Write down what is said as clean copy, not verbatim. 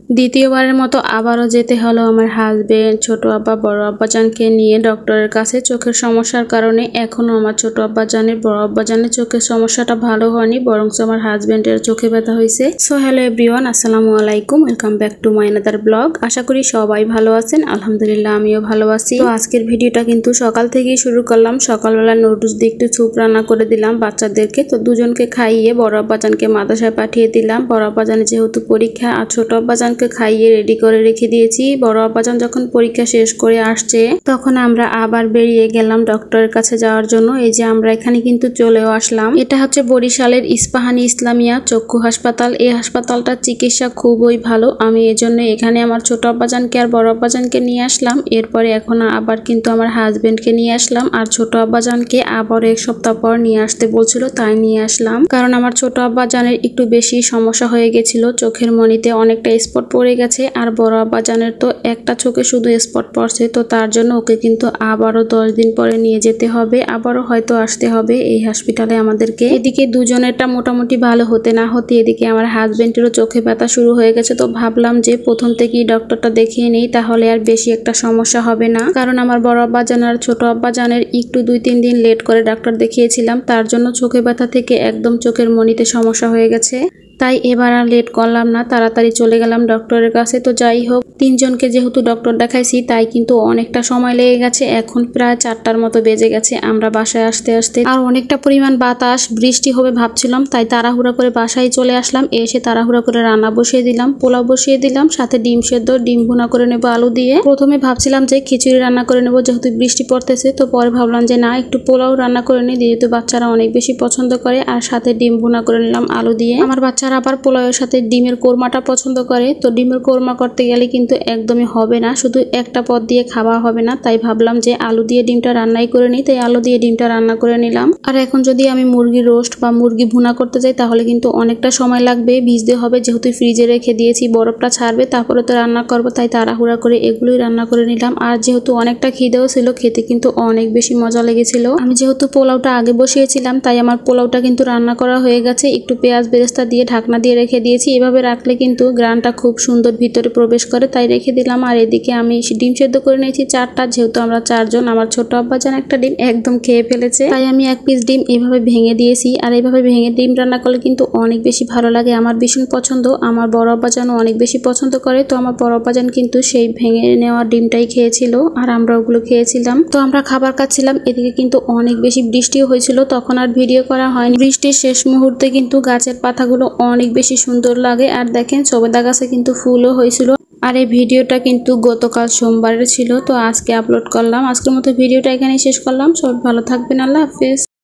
দ্বিতীয়বারের মতো আবারও যেতে হলো আমার হাজবেন্ড, ছোট আব্বা, বড় আব্বাজানকে নিয়ে ডক্টরের কাছে। চোখের সমস্যার কারণে এখনো আমার ছোট আব্বাজানের, বড় আব্বাজানের চোখের সমস্যাটা ভালো হয়নি, বরং আমার হাজবেন্ডের চোখে ব্যথা হয়েছে। সো হ্যালো এভরিওয়ান, আসসালামু আলাইকুম, welcome back to my another blog. আশা করি সবাই ভালো আছেন, আলহামদুলিল্লাহ আমিও ভালো আছি। তো আজকের ভিডিওটা কিন্তু সকাল থেকেই শুরু করলাম। সকালবেলা নুডলস দিয়ে একটু স্যুপ রান্না করে দিলাম বাচ্চাদেরকে। তো দুজনকে খাইয়ে বড় আব্বাজানকে মাদ্রাসায় পাঠিয়ে দিলাম। বড় আব্বাজানের যেহেতু পরীক্ষা, আর ছোট আব্বাজান খাইয়ে রেডি করে রেখে দিয়েছি। বড় আব্বাজান যখন পরীক্ষা শেষ করে আসছে তখন আমরা আবার বেরিয়ে গেলাম ডক্টরের কাছে যাওয়ার জন্য। এই যে আমরা এখানে কিন্তু চলেও আসলাম। এটা হচ্ছে বরিশালের ইস্পাহানি ইসলামিয়া চক্ষু হাসপাতাল। এই হাসপাতালটার চিকিৎসা খুবই ভালো। আমি এজন্য এখানে আমার ছোট আব্বাজানকে আর বড় আব্বাজানকে নিয়ে আসলাম। এরপরে এখন আবার কিন্তু আমার হাজবেন্ডকে নিয়ে আসলাম, আর ছোট আব্বাজানকে আবার এক সপ্তাহ পর নিয়ে আসতে বলছিল, তাই নিয়ে আসলাম। কারণ আমার ছোট আব্বাজানের একটু বেশি সমস্যা হয়ে গেছিল, চোখের মনিতে অনেকটা স্পট পড়ে গেছে, আর বড় আব্বাজানের তো একটা চোখে শুধু স্পট পড়ছে। তো তার জন্য ওকে কিন্তু আবারও 10 দিন পরে নিয়ে যেতে হবে, আবারও হয়তো আসতে হবে এই হসপিটালে আমাদেরকে। এদিকে দুজনেরটা মোটামুটি ভালো হতে না হতে এদিকে আমার হাজবেন্ডেরও চোখে ব্যথা শুরু হয়ে গেছে। তো ভাবলাম যে প্রথম থেকেই ডক্টরটা দেখিয়ে নেই, তাহলে আর বেশি একটা সমস্যা হবে না। কারণ আমার বড় আব্বাজান আর ছোট আব্বাজানের একটু 2-3 দিন লেট করে ডাক্তার দেখিয়েছিলাম, তার জন্য চোখে ব্যথা থেকে একদম চোখের মনিতে সমস্যা হয়ে গেছে। তাই এবার আর লেট করলাম না, তাড়াতাড়ি চলে গেলাম ডক্টরের কাছে। তো যাই হোক, 3 জনকে যেহেতু ডক্টর দেখাইছি তাই কিন্তু অনেকটা সময় লেগে গেছে। এখন প্রায় 4টার মতো বেজে গেছে আমরা বাসায় আসতে আসতে। আর অনেকটা পরিমাণ বাতাস, বৃষ্টি হবে ভাবছিলাম, তাই তাড়াহুড়া করে বাসায় চলে আসলাম। এসে তাড়াহুড়া করে রান্না বসিয়ে দিলাম, পোলাও বসিয়ে দিলাম, সাথে ডিম সেদ্ধ, ডিম ভুনা করে নেবো আলু দিয়ে। প্রথমে ভাবছিলাম যে খিচুড়ি রান্না করে নেবো যেহেতু বৃষ্টি পড়তেছে, তো পরে ভাবলাম যে না, একটু পোলাও রান্না করে নিই যেহেতু বাচ্চারা অনেক বেশি পছন্দ করে, আর সাথে ডিম ভুনা করে নিলাম আলু দিয়ে। আমার বাচ্চারা আবার পোলাওয়ের সাথে ডিমের কোরমাটা পছন্দ করে, তো ডিমের কোরমা করতে গেলে কিন্তু একদমই হবে না, শুধু একটা পদ দিয়ে খাওয়া হবে না। তাই ভাবলাম যে আলু দিয়ে ডিমটা রান্নাই করে নিই, তাই আলু দিয়ে ডিমটা রান্না করে নিলাম। আর এখন যদি আমি মুরগি রোস্ট বা মুরগি ভুনা করতে যাই তাহলে কিন্তু অনেকটা সময় লাগবে, ভিজতে হবে যেহেতু ফ্রিজে রেখে দিয়েছি, বরফটা ছাড়বে তারপরে তো রান্না করবো, তাই তাড়াহুড়া করে এগুলোই রান্না করে নিলাম। আর যেহেতু অনেকটা খিদেও ছিল, খেতে কিন্তু অনেক বেশি মজা লেগেছিল। আমি যেহেতু পোলাওটা আগে বসিয়েছিলাম তাই আমার পোলাওটা কিন্তু রান্না করা হয়ে গেছে। একটু পেঁয়াজ বেরেস্তা দিয়ে ঢাকনা দিয়ে রেখে দিয়েছি। এভাবে রাখলে কিন্তু গ্রানটা খুব সুন্দর ভিতরে প্রবেশ করে, তাই রেখে দিলাম। আর এদিকে আমি ডিম সেদ্ধ করে নিয়েছি 4টা, যেহেতু আমরা 4 জন। আমার ছোট আব্বাজান একটা ডিম একদম খেয়ে ফেলেছে, তাই আমি 1 পিস ডিম এভাবে ভেঙে দিয়েছি। আর এইভাবে ভেঙে ডিম রান্না করলে কিন্তু অনেক বেশি ভালো লাগে, আমার ভীষণ পছন্দ। আমার বড় আব্বাজানও অনেক বেশি পছন্দ করে। তো আমার বড় আব্বাজান কিন্তু সেই ভেঙে নেওয়া ডিমটাই খেয়েছিল, আর আমরা ওগুলো খেয়েছিলাম। তো আমরা খাবার খাচ্ছিলাম, এদিকে কিন্তু অনেক বেশি বৃষ্টিও হয়েছিল, তখন আর ভিডিও করা হয়নি। বৃষ্টির শেষ মুহূর্তে কিন্তু গাছের পাতাগুলো অনেক বেশি সুন্দর লাগে। আর দেখেন সবেদা গাছে কিন্তু ফুলও হয়েছিল। আর এই ভিডিওটা কিন্তু গতকাল সোমবারের ছিল, তো আজকে আপলোড করলাম। আজকের মতো ভিডিওটা এখানেই শেষ করলাম। সবাই ভালো থাকবেন, আল্লাহ হাফেজ।